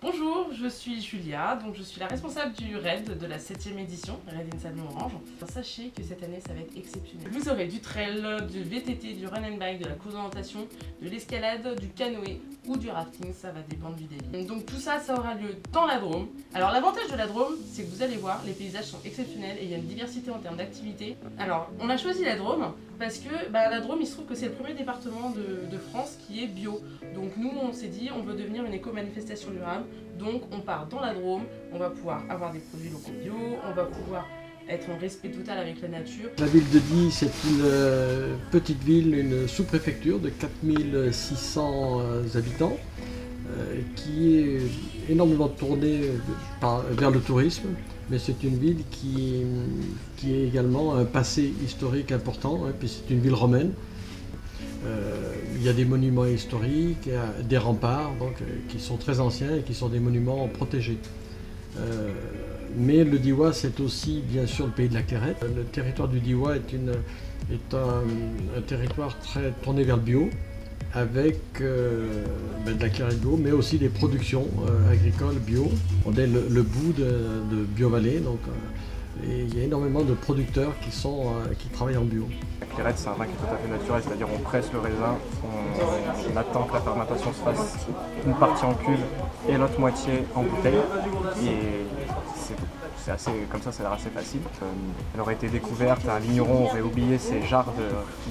Bonjour, je suis Julia, donc je suis la responsable du RAID de la 7e édition, RAID in Salon Orange. Sachez que cette année ça va être exceptionnel. Vous aurez du trail, du VTT, du run and bike, de la course d'orientation, de l'escalade, du canoë ou du rafting, ça va dépendre du délire. Donc tout ça, ça aura lieu dans la Drôme. Alors l'avantage de la Drôme, c'est que vous allez voir, les paysages sont exceptionnels et il y a une diversité en termes d'activités. Alors on a choisi la Drôme parce que la Drôme, il se trouve que c'est le premier département de France qui est bio. Donc nous, on s'est dit, on veut devenir une éco-manifestation durable. Donc on part dans la Drôme, on va pouvoir avoir des produits locaux bio, on va pouvoir être en respect total avec la nature. La ville de Die, c'est une petite ville, une sous-préfecture de 4600 habitants qui est énormément tournée vers le tourisme, mais c'est une ville qui est également un passé historique important, puis c'est une ville romaine. Il y a des monuments historiques, des remparts qui sont très anciens et qui sont des monuments protégés. Mais le Diois, c'est aussi bien sûr le pays de la Clairette. Le territoire du Diois est un territoire très tourné vers le bio, avec de la Clairette bio, mais aussi des productions agricoles bio. On est le bout de Bio-Vallée, et il y a énormément de producteurs qui travaillent en bio. La Clairette, c'est un vin qui est tout à fait naturel, c'est-à-dire on presse le raisin, on attend que la fermentation se fasse, une partie en cuve et l'autre moitié en bouteille. Et c'est assez, comme ça a l'air assez facile. Elle aurait été découverte, un vigneron aurait oublié ses jarres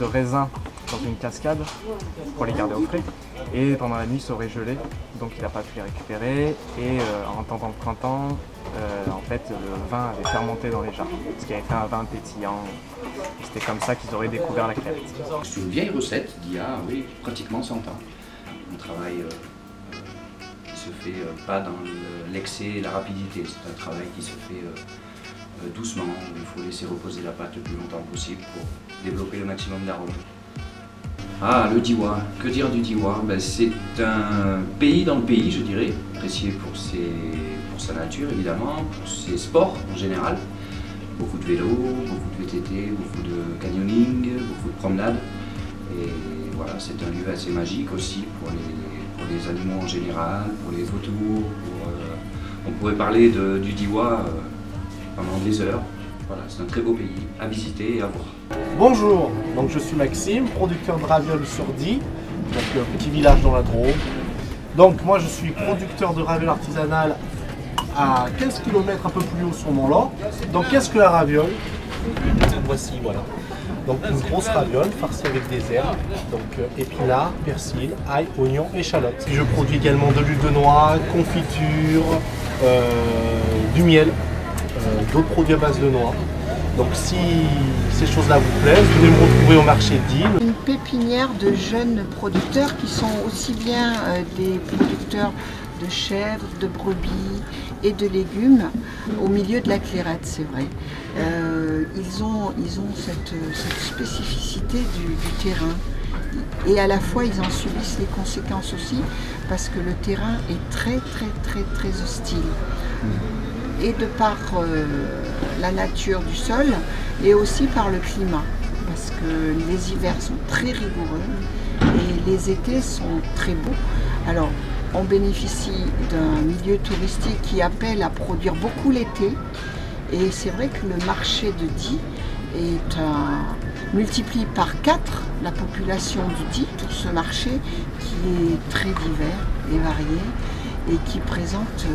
de raisin dans une cascade pour les garder au frais. Et pendant la nuit, ça aurait gelé, donc il n'a pas pu les récupérer. Et en attendant le printemps, en fait, le vin avait fermenté dans les jarres, ce qui avait fait un vin pétillant. C'était comme ça qu'ils auraient découvert la Clairette. C'est une vieille recette d'il y a pratiquement 100 ans. Un travail qui se fait pas dans l'excès et la rapidité, c'est un travail qui se fait doucement. Il faut laisser reposer la pâte le plus longtemps possible pour développer le maximum d'arômes. Ah, le Diois, que dire du Diois? C'est un pays dans le pays, je dirais, apprécié pour sa nature évidemment, pour ses sports en général. Beaucoup de vélo, beaucoup de VTT, beaucoup de canyoning, beaucoup de promenades. Et voilà, c'est un lieu assez magique aussi pour les animaux en général, pour les vautours. On pourrait parler du Diois pendant des heures. Voilà, c'est un très beau pays à visiter et à voir. Bonjour, donc je suis Maxime, producteur de ravioles sur Die, donc un petit village dans la Drôme. Donc moi je suis producteur de ravioles artisanales à 15 km un peu plus haut sur Mont-Laur. Donc qu'est-ce que la raviole? Voici, voilà. Donc une grosse raviole farcie avec des herbes, donc épinards, persil, ail, oignons, échalotes. Je produis également de l'huile de noix, confiture, du miel, d'autres produits à base de noix. Donc si ces choses-là vous plaisent, venez me retrouver au marché de Die. Une pépinière de jeunes producteurs qui sont aussi bien des producteurs de chèvres, de brebis et de légumes au milieu de la Clairette, c'est vrai. Ils ont cette spécificité du terrain et à la fois ils en subissent les conséquences aussi parce que le terrain est très hostile. Et de par la nature du sol et aussi par le climat parce que les hivers sont très rigoureux et les étés sont très beaux. Alors on bénéficie d'un milieu touristique qui appelle à produire beaucoup l'été et c'est vrai que le marché de Die multiplie par 4 la population du Die pour ce marché qui est très divers et varié et qui présente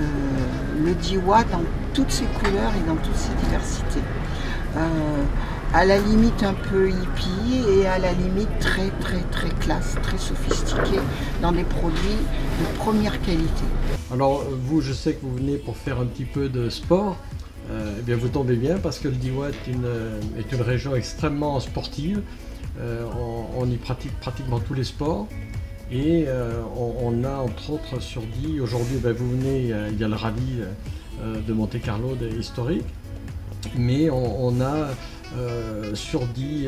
le Diois dans toutes ses couleurs et dans toutes ses diversités. À la limite un peu hippie et à la limite très classe, très sophistiqué dans des produits de première qualité. Alors vous, je sais que vous venez pour faire un petit peu de sport. Eh bien vous tombez bien parce que le Diois est une région extrêmement sportive. On y pratique pratiquement tous les sports. Et on a entre autres sur Die, aujourd'hui vous venez, il y a le rallye de Monte-Carlo historique, mais on a sur Die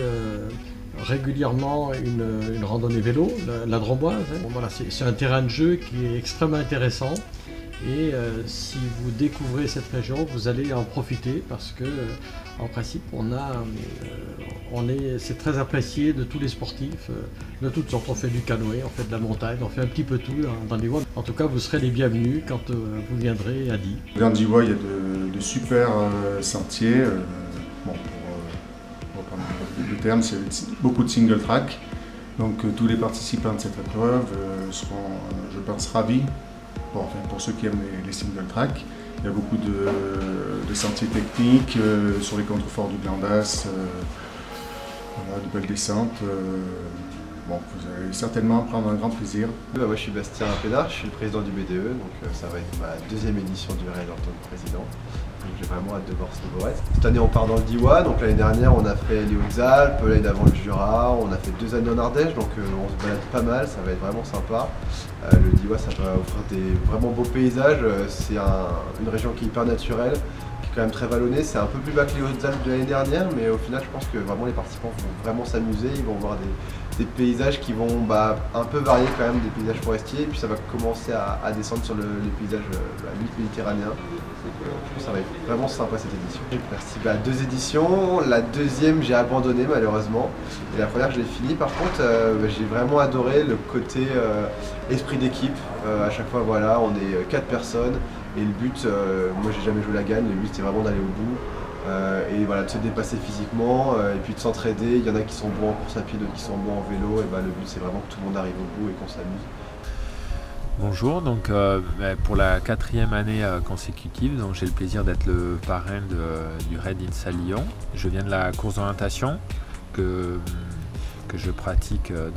régulièrement une randonnée vélo, la Drômoise. Voilà, c'est un terrain de jeu qui est extrêmement intéressant et si vous découvrez cette région, vous allez en profiter parce que en principe on a c'est très apprécié de tous les sportifs, de toutes sortes. On fait du canoë, on fait de la montagne, on fait un petit peu tout dans DIWA. En tout cas, vous serez les bienvenus quand vous viendrez à Die. Dans DIWA, il y a de super sentiers. Bon, pour reprendre le terme, c'est beaucoup de single track. Donc tous les participants de cette épreuve seront, je pense, ravis. Bon, enfin, pour ceux qui aiment les single track. Il y a beaucoup de sentiers techniques sur les contreforts du Glandas, voilà, de belles descentes. Bon, vous allez certainement prendre un grand plaisir. Moi je suis Bastien Pénard, je suis le président du BDE, donc ça va être ma deuxième édition du raid en tant que président. Donc j'ai vraiment hâte de voir ce nouveau raid. Cette année on part dans le DIWA, donc l'année dernière on a fait les Hautes-Alpes, l'année d'avant le Jura, on a fait 2 années en Ardèche, donc on se balade pas mal, ça va être vraiment sympa. Le DIWA ça va offrir des vraiment beaux paysages, c'est une région qui est hyper naturelle, qui est quand même très vallonnée, c'est un peu plus bas que les Hautes-Alpes de l'année dernière, mais au final je pense que vraiment les participants vont vraiment s'amuser, ils vont voir des paysages qui vont un peu varier quand même, des paysages forestiers, et puis ça va commencer à descendre sur les paysages méditerranéens. Donc ça va être vraiment sympa cette édition. J'ai participé à 2 éditions, la deuxième j'ai abandonné malheureusement, et la première je l'ai finie. Par contre j'ai vraiment adoré le côté esprit d'équipe. À chaque fois voilà, on est 4 personnes, et le but, moi j'ai jamais joué la gagne, le but c'est vraiment d'aller au bout. Et voilà, de se dépasser physiquement et puis de s'entraider. Il y en a qui sont bons en course à pied, d'autres qui sont bons en vélo. Et le but c'est vraiment que tout le monde arrive au bout et qu'on s'amuse. Bonjour, donc pour la 4e année consécutive, j'ai le plaisir d'être le parrain du Raid INSA Lyon. Je viens de la course d'orientation que je pratique, que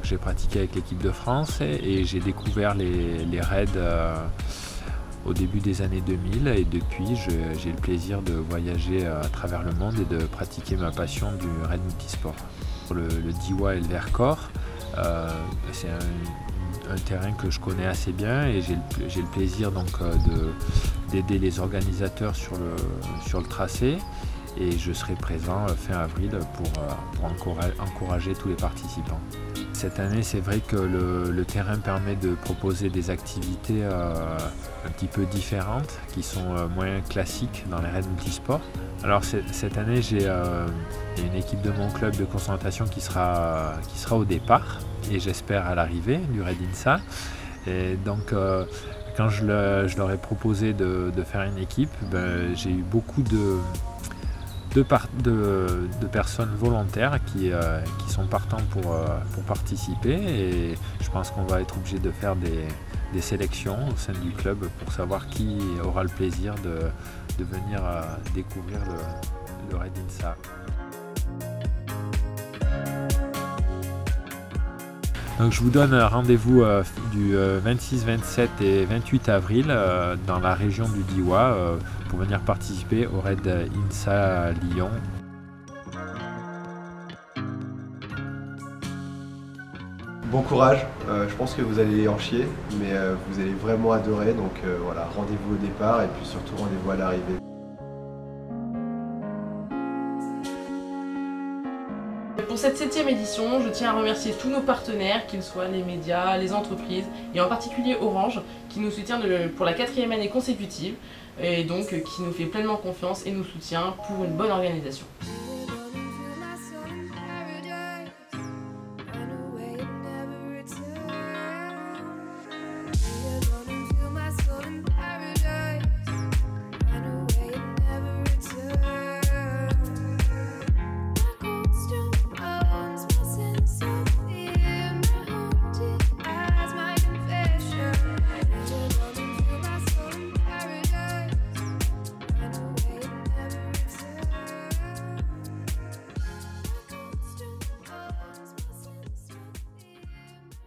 j'ai pratiqué avec l'équipe de France, et j'ai découvert les raids au début des années 2000, et depuis j'ai le plaisir de voyager à travers le monde et de pratiquer ma passion du raid multisport. Le DIWA et le Vercors, c'est un terrain que je connais assez bien, et j'ai le plaisir d'aider les organisateurs sur le tracé, et je serai présent fin avril pour encourager tous les participants. Cette année, c'est vrai que le terrain permet de proposer des activités un petit peu différentes, qui sont moins classiques dans les raids multisports. Alors cette année, j'ai une équipe de mon club de concentration qui sera au départ, et j'espère à l'arrivée du Raid INSA. Et donc quand je leur ai proposé de faire une équipe, j'ai eu beaucoup de personnes volontaires qui sont partants pour participer, et je pense qu'on va être obligé de faire des sélections au sein du club pour savoir qui aura le plaisir de venir découvrir le Raid INSA. Donc je vous donne rendez-vous du 26, 27 et 28 avril dans la région du DIWA pour venir participer au Raid INSA Lyon. Bon courage, je pense que vous allez en chier, mais vous allez vraiment adorer, donc voilà, rendez-vous au départ et puis surtout rendez-vous à l'arrivée. Pour cette 7e édition, je tiens à remercier tous nos partenaires, qu'ils soient les médias, les entreprises, et en particulier Orange, qui nous soutient pour la 4e année consécutive, et donc qui nous fait pleinement confiance et nous soutient pour une bonne organisation.